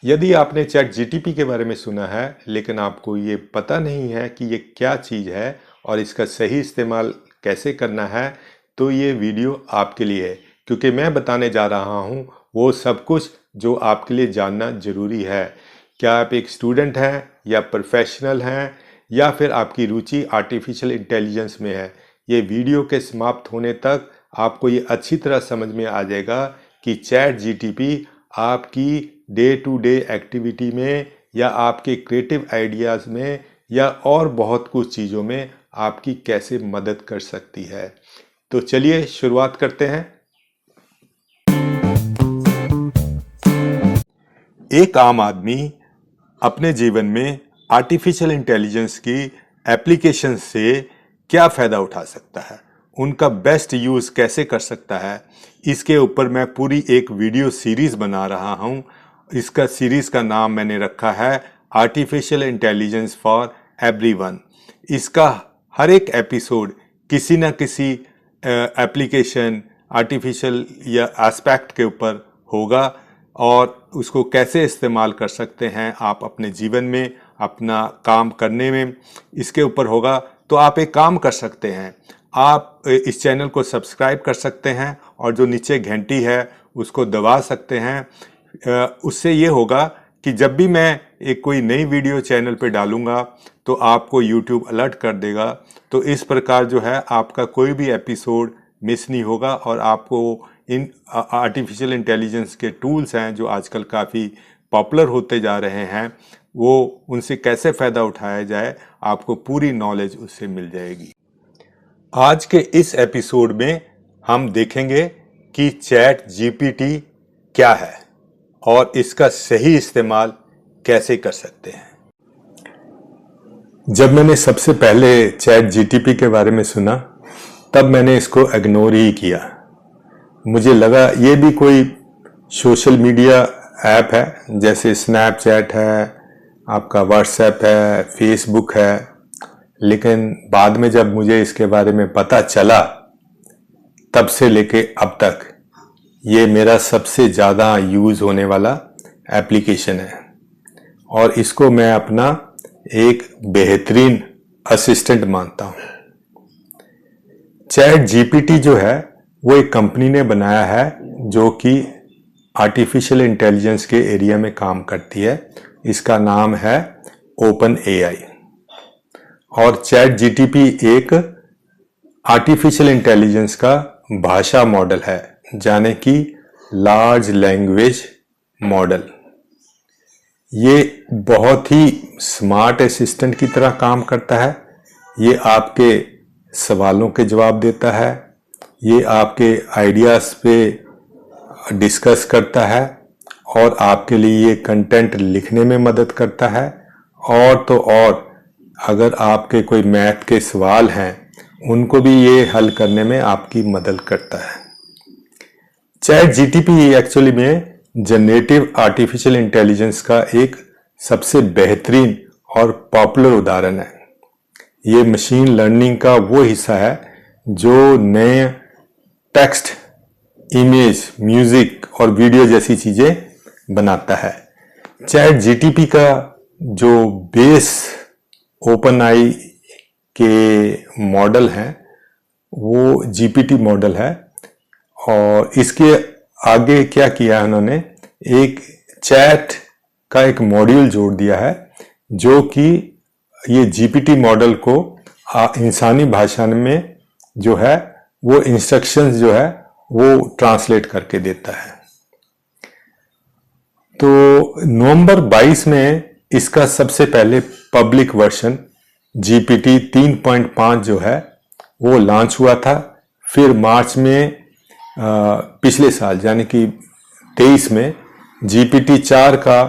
यदि आपने chat GTP के बारे में सुना है लेकिन आपको ये पता नहीं है कि ये क्या चीज़ है और इसका सही इस्तेमाल कैसे करना है, तो ये वीडियो आपके लिए है, क्योंकि मैं बताने जा रहा हूँ वो सब कुछ जो आपके लिए जानना ज़रूरी है। क्या आप एक स्टूडेंट हैं या प्रोफेशनल हैं या फिर आपकी रुचि आर्टिफिशियल इंटेलिजेंस में है, ये वीडियो के समाप्त होने तक आपको ये अच्छी तरह समझ में आ जाएगा कि चैट जीटीपी आपकी डे टू डे एक्टिविटी में या आपके क्रिएटिव आइडियाज़ में या और बहुत कुछ चीज़ों में आपकी कैसे मदद कर सकती है। तो चलिए शुरुआत करते हैं। एक आम आदमी अपने जीवन में आर्टिफिशियल इंटेलिजेंस की एप्लीकेशन से क्या फ़ायदा उठा सकता है, उनका बेस्ट यूज़ कैसे कर सकता है, इसके ऊपर मैं पूरी एक वीडियो सीरीज़ बना रहा हूँ। इसका सीरीज़ का नाम मैंने रखा है आर्टिफिशियल इंटेलिजेंस फॉर एवरीवन। इसका हर एक एपिसोड किसी न किसी एप्लीकेशन आर्टिफिशियल या एस्पेक्ट के ऊपर होगा और उसको कैसे इस्तेमाल कर सकते हैं आप अपने जीवन में, अपना काम करने में, इसके ऊपर होगा। तो आप एक काम कर सकते हैं, आप इस चैनल को सब्सक्राइब कर सकते हैं और जो नीचे घंटी है उसको दबा सकते हैं। उससे ये होगा कि जब भी मैं एक कोई नई वीडियो चैनल पे डालूंगा तो आपको YouTube अलर्ट कर देगा। तो इस प्रकार जो है आपका कोई भी एपिसोड मिस नहीं होगा और आपको इन आर्टिफिशियल इंटेलिजेंस के टूल्स हैं जो आजकल काफ़ी पॉपुलर होते जा रहे हैं, वो उनसे कैसे फ़ायदा उठाया जाए आपको पूरी नॉलेज उससे मिल जाएगी। आज के इस एपिसोड में हम देखेंगे कि चैट जीपीटी क्या है और इसका सही इस्तेमाल कैसे कर सकते हैं। जब मैंने सबसे पहले चैट जीटीपी के बारे में सुना तब मैंने इसको इग्नोर ही किया। मुझे लगा ये भी कोई सोशल मीडिया ऐप है, जैसे स्नैपचैट है, आपका व्हाट्सएप है, फेसबुक है। लेकिन बाद में जब मुझे इसके बारे में पता चला तब से लेके अब तक ये मेरा सबसे ज़्यादा यूज़ होने वाला एप्लीकेशन है और इसको मैं अपना एक बेहतरीन असिस्टेंट मानता हूँ। चैट जीपीटी जो है वो एक कंपनी ने बनाया है जो कि आर्टिफिशियल इंटेलिजेंस के एरिया में काम करती है। इसका नाम है ओपन एआई और चैट जीटीपी एक आर्टिफिशियल इंटेलिजेंस का भाषा मॉडल है, जाने कि लार्ज लैंग्वेज मॉडल। ये बहुत ही स्मार्ट असिस्टेंट की तरह काम करता है। ये आपके सवालों के जवाब देता है, ये आपके आइडियाज़ पे डिस्कस करता है और आपके लिए ये कंटेंट लिखने में मदद करता है। और तो और अगर आपके कोई मैथ के सवाल हैं उनको भी ये हल करने में आपकी मदद करता है। चैट जीटीपी एक्चुअली में जनरेटिव आर्टिफिशियल इंटेलिजेंस का एक सबसे बेहतरीन और पॉपुलर उदाहरण है। ये मशीन लर्निंग का वो हिस्सा है जो नए टेक्स्ट, इमेज, म्यूजिक और वीडियो जैसी चीजें बनाता है। चैट जीटीपी का जो बेस ओपन आई के मॉडल हैं वो जीपीटी मॉडल है और इसके आगे क्या किया है उन्होंने, एक चैट का एक मॉड्यूल जोड़ दिया है जो कि ये जीपीटी मॉडल को इंसानी भाषा में जो है वो इंस्ट्रक्शंस जो है वो ट्रांसलेट करके देता है। तो नवंबर 22 में इसका सबसे पहले पब्लिक वर्जन जीपीटी 3.5 जो है वो लॉन्च हुआ था। फिर मार्च में पिछले साल यानी कि 23 में जीपीटी 4 का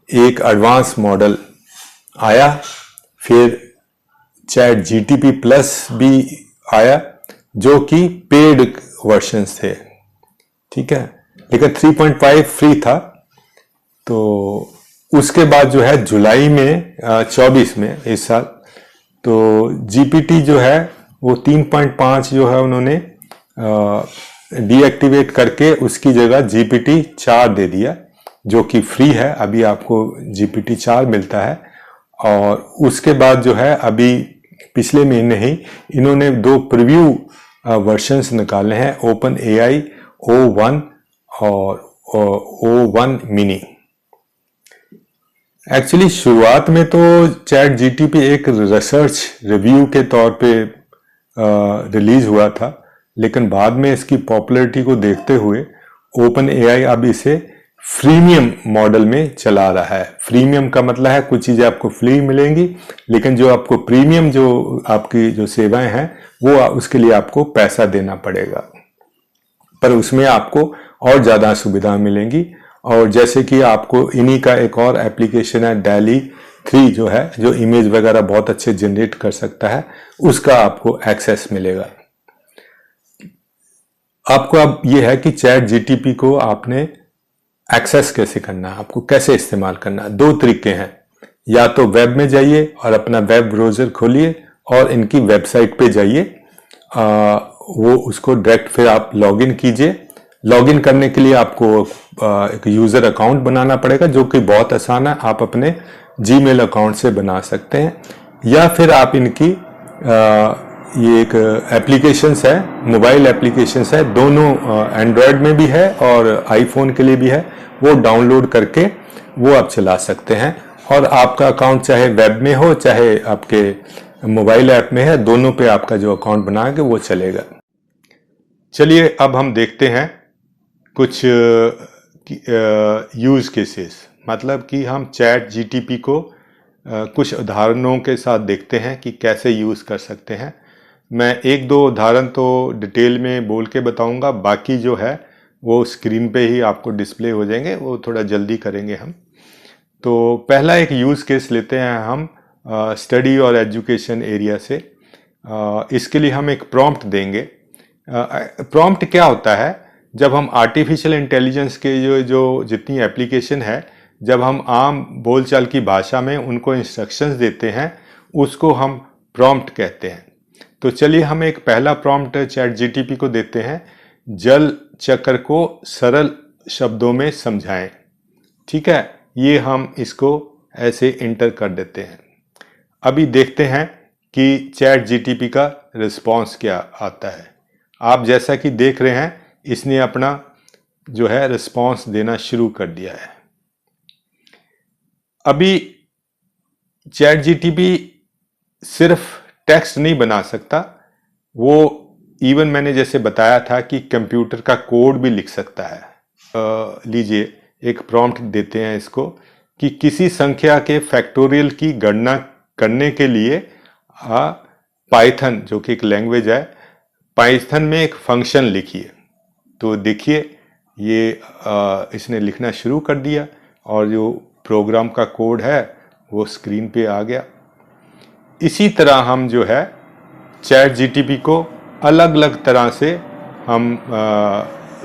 एक एडवांस मॉडल आया। फिर चैट जीटीपी प्लस भी आया जो कि पेड वर्जन्स थे, ठीक है, लेकिन 3.5 फ्री था। तो उसके बाद जो है जुलाई में 24 में इस साल तो जीपीटी जो है वो 3.5 जो है उन्होंने डीएक्टिवेट करके उसकी जगह जीपीटी 4 दे दिया जो कि फ्री है। अभी आपको GPT-4 मिलता है, और उसके बाद जो है अभी पिछले महीने ही इन्होंने 2 प्रीव्यू वर्जन्स निकाले हैं, ओपन AI O1 और O1 मिनी। एक्चुअली शुरुआत में तो चैट जीटीपी एक रिसर्च रिव्यू के तौर पे रिलीज हुआ था, लेकिन बाद में इसकी पॉपुलैरिटी को देखते हुए ओपन एआई अब इसे फ्रीमियम मॉडल में चला रहा है। फ्रीमियम का मतलब है कुछ चीज़ें आपको फ्री मिलेंगी, लेकिन जो आपको प्रीमियम जो आपकी जो सेवाएं हैं वो उसके लिए आपको पैसा देना पड़ेगा, पर उसमें आपको और ज़्यादा सुविधा मिलेंगी। और जैसे कि आपको इन्हीं का एक और एप्लीकेशन है DALL-E 3 जो है, जो इमेज वगैरह बहुत अच्छे जनरेट कर सकता है, उसका आपको एक्सेस मिलेगा। आपको अब ये है कि चैट जीटीपी को आपने एक्सेस कैसे करना है, आपको कैसे इस्तेमाल करना है। 2 तरीके हैं, या तो वेब में जाइए और अपना वेब ब्राउज़र खोलिए और इनकी वेबसाइट पे जाइए, वो उसको डायरेक्ट फिर आप लॉगिन कीजिए। लॉगिन करने के लिए आपको एक यूज़र अकाउंट बनाना पड़ेगा, जो कि बहुत आसान है, आप अपने जीमेल अकाउंट से बना सकते हैं। या फिर आप इनकी ये एक एप्लीकेशंस है, मोबाइल एप्लीकेशंस है, दोनों एंड्रॉयड में भी है और आईफोन के लिए भी है, वो डाउनलोड करके वो आप चला सकते हैं। और आपका अकाउंट चाहे वेब में हो चाहे आपके मोबाइल ऐप में है, दोनों पे आपका जो अकाउंट बनाएंगे वो चलेगा। चलिए अब हम देखते हैं कुछ यूज़ केसेस, मतलब कि हम चैट जीटीपी को कुछ उदाहरणों के साथ देखते हैं कि कैसे यूज़ कर सकते हैं। मैं 1-2 उदाहरण तो डिटेल में बोल के बताऊंगा, बाकी जो है वो स्क्रीन पे ही आपको डिस्प्ले हो जाएंगे, वो थोड़ा जल्दी करेंगे हम। तो पहला एक यूज़ केस लेते हैं हम स्टडी और एजुकेशन एरिया से। इसके लिए हम एक प्रॉम्प्ट देंगे। प्रॉम्प्ट क्या होता है, जब हम आर्टिफिशियल इंटेलिजेंस के जो जितनी एप्लीकेशन है, जब हम आम बोलचाल की भाषा में उनको इंस्ट्रक्शंस देते हैं, उसको हम प्रॉम्प्ट कहते हैं। तो चलिए हम एक पहला प्रॉम्प्ट चैट जीटीपी को देते हैं, जल चक्र को सरल शब्दों में समझाएं। ठीक है, ये हम इसको ऐसे इंटर कर देते हैं। अभी देखते हैं कि चैट जीटीपी का रिस्पॉन्स क्या आता है। आप जैसा कि देख रहे हैं, इसने अपना जो है रिस्पॉन्स देना शुरू कर दिया है। अभी चैट जीटीपी सिर्फ टेक्स्ट नहीं बना सकता, वो इवन मैंने जैसे बताया था कि कंप्यूटर का कोड भी लिख सकता है। लीजिए एक प्रॉम्प्ट देते हैं इसको कि किसी संख्या के फैक्टोरियल की गणना करने के लिए पाइथन, जो कि एक लैंग्वेज है, पाइथन में एक फंक्शन लिखिए। तो देखिए ये इसने लिखना शुरू कर दिया और जो प्रोग्राम का कोड है वो स्क्रीन पे आ गया। इसी तरह हम जो है चैट जीटीपी को अलग अलग तरह से हम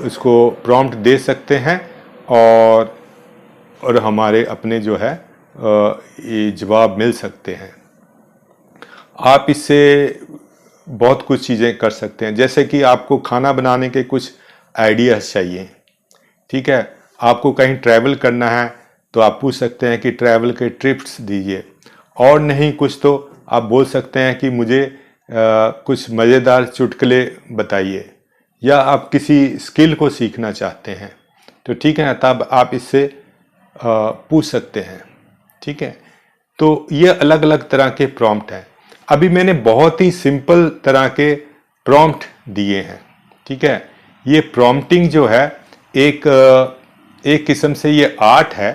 उसको प्रॉम्प्ट दे सकते हैं और हमारे अपने जो है ये जवाब मिल सकते हैं। आप इससे बहुत कुछ चीज़ें कर सकते हैं, जैसे कि आपको खाना बनाने के कुछ आइडियाज़ चाहिए। ठीक है, आपको कहीं ट्रैवल करना है तो आप पूछ सकते हैं कि ट्रैवल के टिप्स दीजिए, और नहीं कुछ तो आप बोल सकते हैं कि मुझे कुछ मज़ेदार चुटकुले बताइए, या आप किसी स्किल को सीखना चाहते हैं तो ठीक है ना, तब आप इससे पूछ सकते हैं। ठीक है, तो ये अलग अलग तरह के प्रॉम्प्ट हैं। अभी मैंने बहुत ही सिंपल तरह के प्रॉम्प्ट दिए हैं। ठीक है, ये प्रॉम्प्टिंग जो है एक किस्म से ये आर्ट है,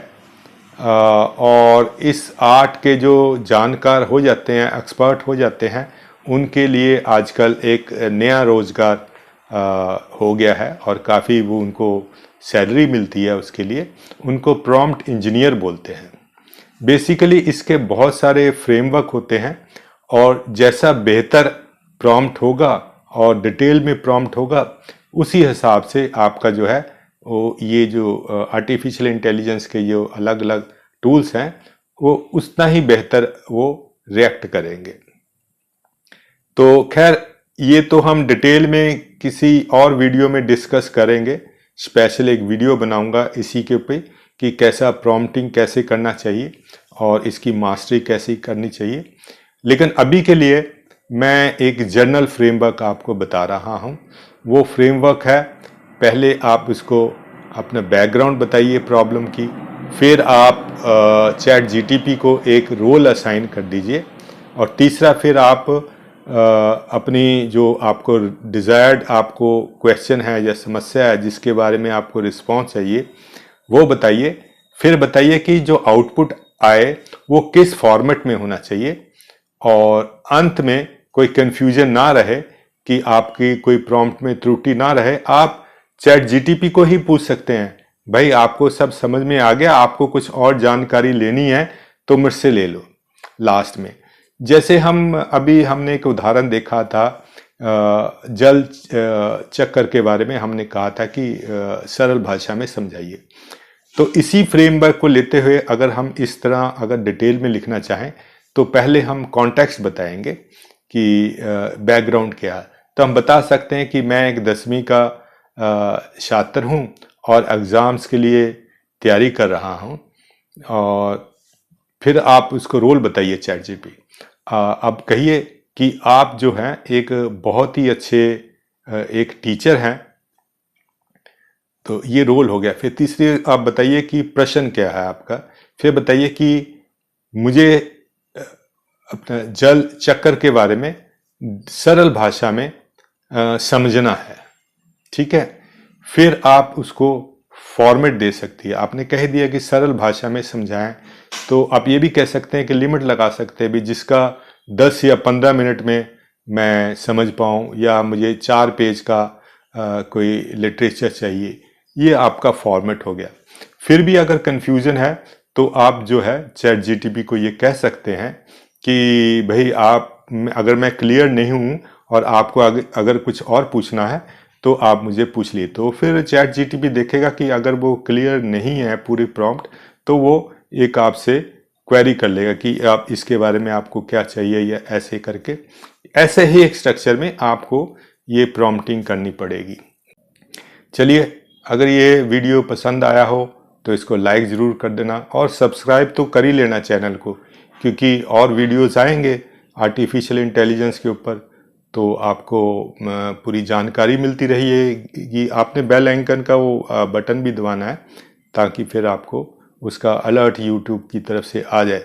और इस आर्ट के जो जानकार हो जाते हैं, एक्सपर्ट हो जाते हैं, उनके लिए आजकल एक नया रोज़गार हो गया है और काफ़ी वो उनको सैलरी मिलती है उसके लिए। उनको प्रॉम्प्ट इंजीनियर बोलते हैं। बेसिकली इसके बहुत सारे फ्रेमवर्क होते हैं, और जैसा बेहतर प्रॉम्प्ट होगा और डिटेल में प्रॉम्प्ट होगा, उसी हिसाब से आपका जो है वो ये जो आर्टिफिशियल इंटेलिजेंस के जो अलग अलग टूल्स हैं वो उतना ही बेहतर वो रिएक्ट करेंगे। तो खैर ये तो हम डिटेल में किसी और वीडियो में डिस्कस करेंगे, स्पेशल एक वीडियो बनाऊंगा इसी के ऊपर कि कैसा प्रॉम्प्टिंग कैसे करना चाहिए और इसकी मास्टरी कैसे करनी चाहिए। लेकिन अभी के लिए मैं एक जनरल फ्रेमवर्क आपको बता रहा हूँ। वो फ्रेमवर्क है, पहले आप इसको अपना बैकग्राउंड बताइए प्रॉब्लम की, फिर आप चैट जीटीपी को एक रोल असाइन कर दीजिए, और तीसरा फिर आप अपनी जो आपको डिज़ायर्ड आपको क्वेश्चन है या समस्या है जिसके बारे में आपको रिस्पॉन्स चाहिए वो बताइए। फिर बताइए कि जो आउटपुट आए वो किस फॉर्मेट में होना चाहिए, और अंत में कोई कंफ्यूजन ना रहे कि आपकी कोई प्रॉम्प्ट में त्रुटि ना रहे। आप चैट जीटीपी को ही पूछ सकते हैं, भाई आपको सब समझ में आ गया, आपको कुछ और जानकारी लेनी है तो मुझसे ले लो। लास्ट में जैसे हमने एक उदाहरण देखा था जल चक्कर के बारे में, हमने कहा था कि सरल भाषा में समझाइए। तो इसी फ्रेमवर्क को लेते हुए अगर हम इस तरह अगर डिटेल में लिखना चाहें तो पहले हम कॉन्टेक्स्ट बताएंगे कि बैकग्राउंड क्या है। तो हम बता सकते हैं कि मैं एक 10वीं का छात्र हूँ और एग्ज़ाम्स के लिए तैयारी कर रहा हूँ, और फिर आप उसको रोल बताइए चैट जीपी। अब कहिए कि आप जो हैं एक बहुत ही अच्छे एक टीचर हैं, तो ये रोल हो गया। फिर तीसरी आप बताइए कि प्रश्न क्या है आपका। फिर बताइए कि मुझे अपना जल चक्कर के बारे में सरल भाषा में समझना है, ठीक है। फिर आप उसको फॉर्मेट दे सकती है। आपने कह दिया कि सरल भाषा में समझाएं, तो आप ये भी कह सकते हैं कि लिमिट लगा सकते हैं भी जिसका 10 या 15 मिनट में मैं समझ पाऊँ, या मुझे 4 पेज का कोई लिटरेचर चाहिए। ये आपका फॉर्मेट हो गया। फिर भी अगर कन्फ्यूज़न है तो आप जो है चैट जीटीपी को ये कह सकते हैं कि भाई अगर मैं क्लियर नहीं हूँ और आपको अगर कुछ और पूछना है तो आप मुझे पूछ लिए। तो फिर चैट जीटीपी देखेगा कि अगर वो क्लियर नहीं है पूरी प्रॉम्प्ट, तो वो एक आपसे क्वेरी कर लेगा कि आप इसके बारे में आपको क्या चाहिए, या ऐसे करके ऐसे ही एक स्ट्रक्चर में आपको ये प्रॉम्प्टिंग करनी पड़ेगी। चलिए, अगर ये वीडियो पसंद आया हो तो इसको लाइक ज़रूर कर देना, और सब्सक्राइब तो कर ही लेना चैनल को, क्योंकि और वीडियोस आएंगे आर्टिफिशियल इंटेलिजेंस के ऊपर, तो आपको पूरी जानकारी मिलती रहेगी। आपने बेल आइकन का वो बटन भी दबाना है ताकि फिर आपको उसका अलर्ट यूट्यूब की तरफ से आ जाए।